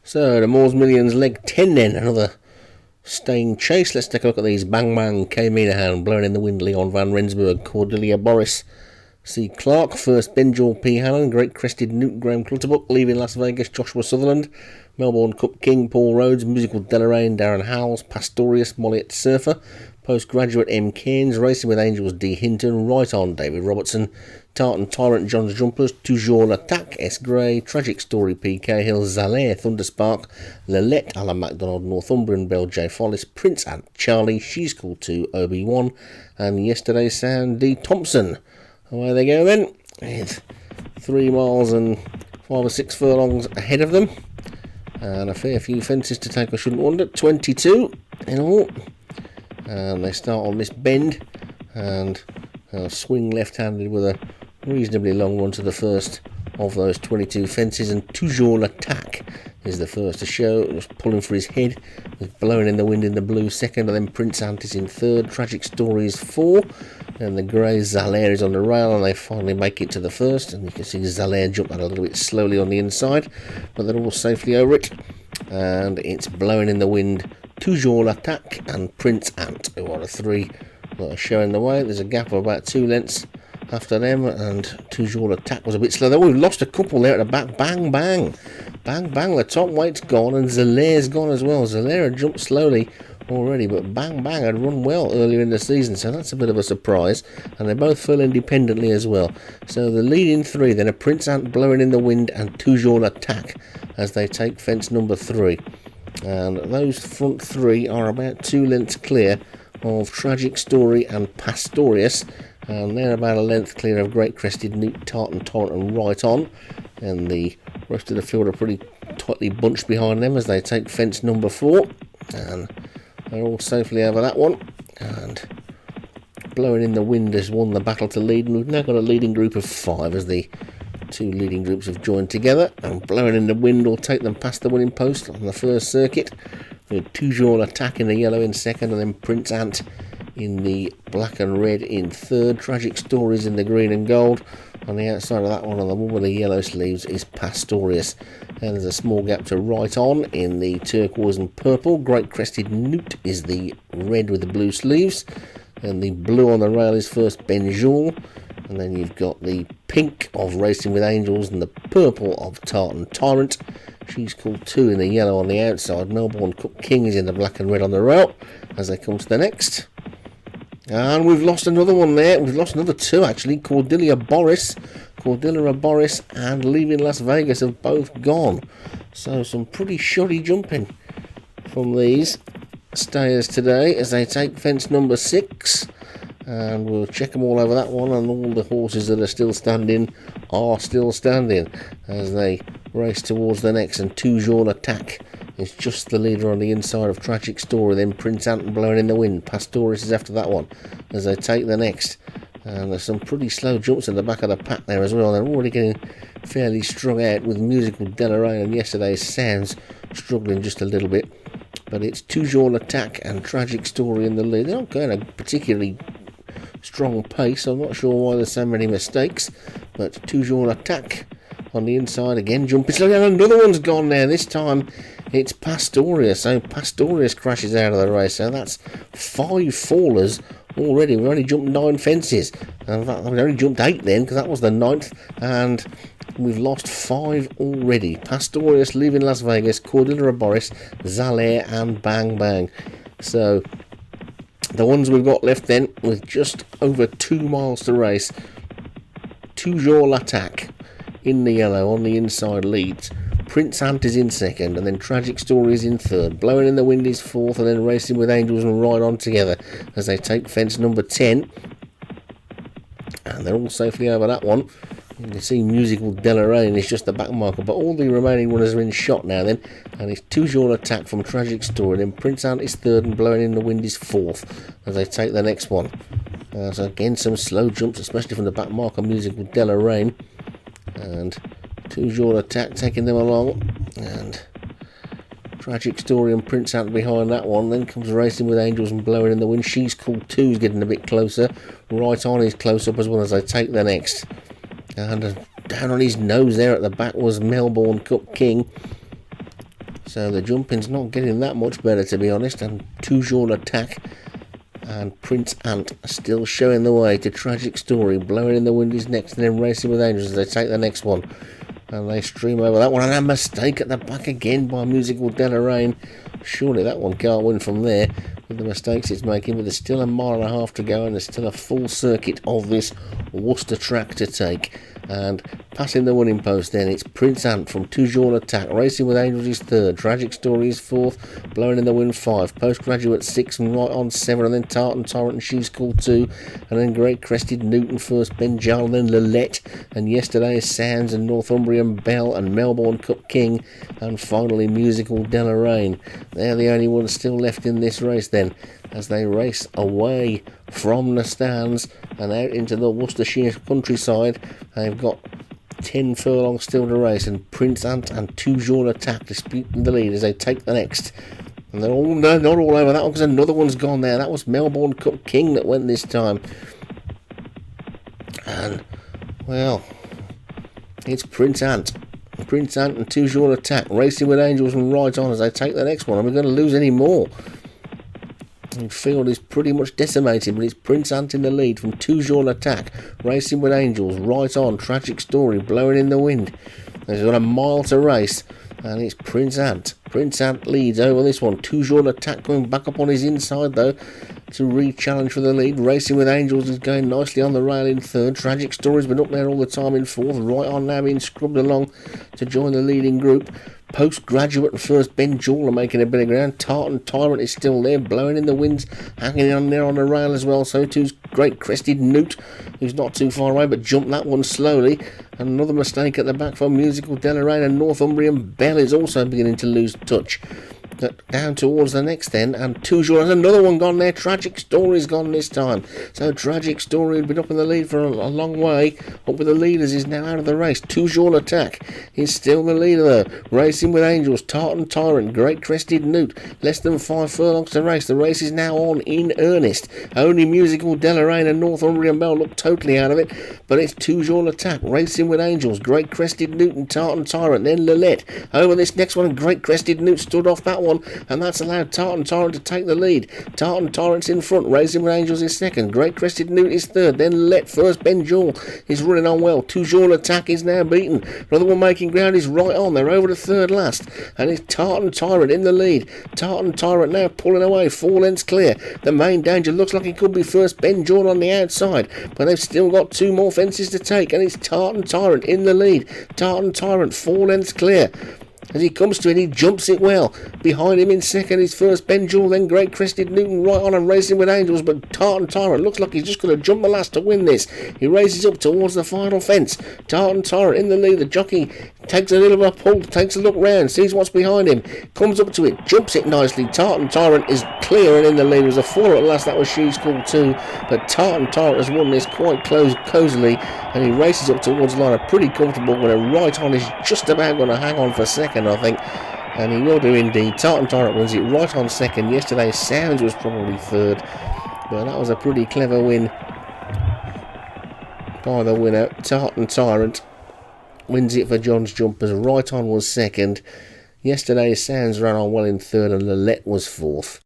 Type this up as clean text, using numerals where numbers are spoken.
So the Moors Millions leg 10 then, another staying chase. Let's take a look at these. Bang Bang, K Minahan, Blowing in the Wind, Leon Van Rensburg, Cordelia Boris, C. Clark, First Benjol P. Hannon, Great Crested Newt, Graham Clutterbuck, Leaving Las Vegas, Joshua Sutherland, Melbourne Cup King, Paul Rhodes, Musical Deloraine, Darren Howells, Pastorius, Molliet Surfer, Postgraduate M. Cairns, Racing with Angels D. Hinton, Right On David Robertson, Tartan Tyrant John's Jumpers, Toujours l'Attaque S. Gray, Tragic Story P. Cahill, Zalaire Thunderspark, Lilette Alan MacDonald, Northumbrian Bell J. Follis, Prince Ant Charlie, She's Cool 2 Obi-Wan, and Yesterday's Sound D. Thompson. Away they go then, with 3 miles and 5 or 6 furlongs ahead of them, and a fair few fences to take, I shouldn't wonder. 22 in all, and they start on this bend and swing left-handed with a reasonably long run to the first of those 22 fences, and Toujours l'Attaque is the first to show, just pulling for his head, with Blowing in the Wind in the blue second, and then Prince Ant is in third, Tragic Story is 4, and the grey Zalaire is on the rail, and they finally make it to the first, and you can see Zalaire jump that a little bit slowly on the inside, but they're all safely over it, and it's Blowing in the Wind, Toujours l'Attaque, and Prince Ant, who are the 3 that are showing the way. There's a gap of about 2 lengths after them, and Toujours l'Attaque was a bit slow. Oh, we've lost a couple there at the back. Bang Bang, Bang Bang, the top weight's gone, and Zalaire's gone as well. Zalaire had jumped slowly already, but Bang Bang had run well earlier in the season, so that's a bit of a surprise, and they both fell independently as well. So the leading 3 then are Prince Ant, Blowing in the Wind, and Toujours l'Attaque as they take fence number 3, and those front 3 are about 2 lengths clear of Tragic Story and Pastorius, and they're about a length clear of Great Crested Newt, Tartan Torrent, and Right On, and the rest of the field are pretty tightly bunched behind them as they take fence number 4, and they're all safely over that one, and Blowing in the Wind has won the battle to lead, and we've now got a leading group of 5 as the 2 leading groups have joined together, and Blowing in the Wind will take them past the winning post on the first circuit, with Toujours l'Attaque in the yellow in second, and then Prince Ant in the black and red in third. Tragic Stories in the green and gold. On the outside of that one, on the one with the yellow sleeves, is Pastorius, and there's a small gap to Right On in the turquoise and purple. Great Crested Newt is the red with the blue sleeves, and the blue on the rail is First Benjol, and then you've got the pink of Racing with Angels and the purple of Tartan Tyrant. She's Cool 2 in the yellow on the outside. Melbourne Cup King is in the black and red on the rail as they come to the next. And we've lost another one there. We've lost another 2 actually. Cordelia Boris and Leaving Las Vegas have both gone. So some pretty shoddy jumping from these stayers today as they take fence number 6. And we'll check them all over that one, and all the horses that are still standing are still standing as they race towards the next, and Toujours l'Attaque is just the leader on the inside of Tragic Story, then Prince Ant and Blowing in the Wind. Pastorius is after that one as they take the next, and there's some pretty slow jumps in the back of the pack there as well. They're already getting fairly strung out with Musical Deloraine and Yesterday's Sounds struggling just a little bit, but it's Toujours l'Attaque and Tragic Story in the lead. They're not going a particularly strong pace. I'm not sure why there's so many mistakes, but Toujours l'Attaque on the inside again, jumping slowly, and another one's gone there. This time it's Pastorius, so Pastorius crashes out of the race, so that's 5 fallers already. We've only jumped 9 fences, in fact we've only jumped 8 then, because that was the 9th, and we've lost 5 already. Pastorius, Leaving Las Vegas, Cordelia Boris, Zalaire, and Bang Bang. So the ones we've got left then, with just over 2 miles to race, Toujours l'Attaque in the yellow on the inside leads. Prince Ant is in second, and then Tragic Story is in third. Blowing in the Wind is fourth, and then Racing with Angels and Right On together as they take fence number 10. And they're all safely over that one. You can see Musical Deloraine is just the back marker, but all the remaining runners are in shot now then, and it's Toujours l'Attaque from Tragic Story, then Prince Ant is third, and Blowing in the Wind is fourth as they take the next one. So again, some slow jumps, especially from the back marker, Musical Deloraine, and Toujours l'Attaque taking them along, and Tragic Story and Prince Ant behind that one. Then comes Racing with Angels and Blowing in the Wind. She's Cool 2 is getting a bit closer. Right On is close up as well as they take the next. And down on his nose there at the back was Melbourne Cup King. So the jumping's not getting that much better, to be honest, and Toujours Attack and Prince Ant are still showing the way to Tragic Story. Blowing in the Wind is next, and then Racing with Angels as they take the next one. And they stream over that one, and a mistake at the back again by Musical Deloraine. Surely that one can't win from there with the mistakes it's making, but there's still a mile and a half to go, and there's still a full circuit of this Worcester track to take. And passing the winning post then, it's Prince Ant from Toujours Attack. Racing with Angels is third, Tragic Story is fourth, Blowing in the Wind 5, Postgraduate 6 and Right On 7, and then Tartan Tyrant and She's Called 2, and then Great Crested Newton first, Benjal, then Lillette, and Yesterday's Sands and Northumbrian Belle and Melbourne Cup King, and finally Musical Deloraine. They're the only ones still left in this race then, as they race away from the stands and out into the Worcestershire countryside. They've got 10 furlongs still to race, and Prince Ant and Toujours Attack disputing the lead as they take the next. And they're all, no, not all over that one, because another one's gone there. That was Melbourne Cup King that went this time. And, well, it's Prince Ant. Prince Ant and Toujours Attack racing with Angels and Right On as they take the next one. Are we going to lose any more? The field is pretty much decimated, but it's Prince Ant in the lead from Toujours Attack, Racing with Angels, Right On, Tragic Story, Blowing in the Wind. There's got a mile to race, and it's Prince Ant. Prince Ant leads over this one. Toujours Attack going back up on his inside, though, to re-challenge for the lead. Racing with Angels is going nicely on the rail in third. Tragic Story's been up there all the time in fourth. Right On now being scrubbed along to join the leading group. Postgraduate and first Benjal are making a bit of ground. Tartan Tyrant is still there, Blowing in the Winds, hanging on there on the rail as well. So too's Great Crested Newt, who's not too far away, but jumped that one slowly. And another mistake at the back for Musical Deloraine, and Northumbrian Belle is also beginning to lose touch. Down towards the next then, and Toujours has another one gone there. Tragic Story's gone this time. So Tragic Story had been up in the lead for a long way. Up with the leaders, is now out of the race. Toujours Attack is still the leader though. Racing with Angels, Tartan Tyrant, Great Crested Newt. Less than 5 furlongs to race. The race is now on in earnest. Only Musical Deloraine and Northumbrian Belle look totally out of it, but it's Toujours Attack, Racing with Angels, Great Crested Newt and Tartan Tyrant, then Lillette. Over this next one, Great Crested Newt stood off that one, and that's allowed Tartan Tyrant to take the lead. Tartan Tyrant's in front, Racing with Angels is second, Great Crested Newt is third, then Lillette first. Benjal is running on well. Toujours Attack is now beaten. Another one making ground is Right On. They're over to third last, and it's Tartan Tyrant in the lead. Tartan Tyrant now pulling away, 4 lengths clear. The main danger looks like it could be first Benjal on the outside, but they've still got 2 more fences to take, and it's Tartan Tyrant in the lead. Tartan Tyrant 4 lengths clear. As he comes to it, he jumps it well. Behind him in second is first Benjal, then Great Crested Newton, Right On and Racing with Angels, but Tartan Tyrant looks like he's just going to jump the last to win this. He races up towards the final fence. Tartan Tyrant in the lead. The jockey takes a little of a pull, takes a look round, sees what's behind him, comes up to it, jumps it nicely. Tartan Tyrant is clear and in the lead. It was a 4 at last, that was She's Called 2, but Tartan Tyrant has won this quite cosily, and he races up towards the line, a pretty comfortable winner. Right On is just about going to hang on for second, I think, and he will do indeed. Tartan Tyrant wins it. Right On second. Yesterday's Sounds was probably third, but that was a pretty clever win by the winner. Tartan Tyrant wins it for John's Jumpers. Right On was second. Yesterday's Sounds ran on well in third, and Lillette was fourth.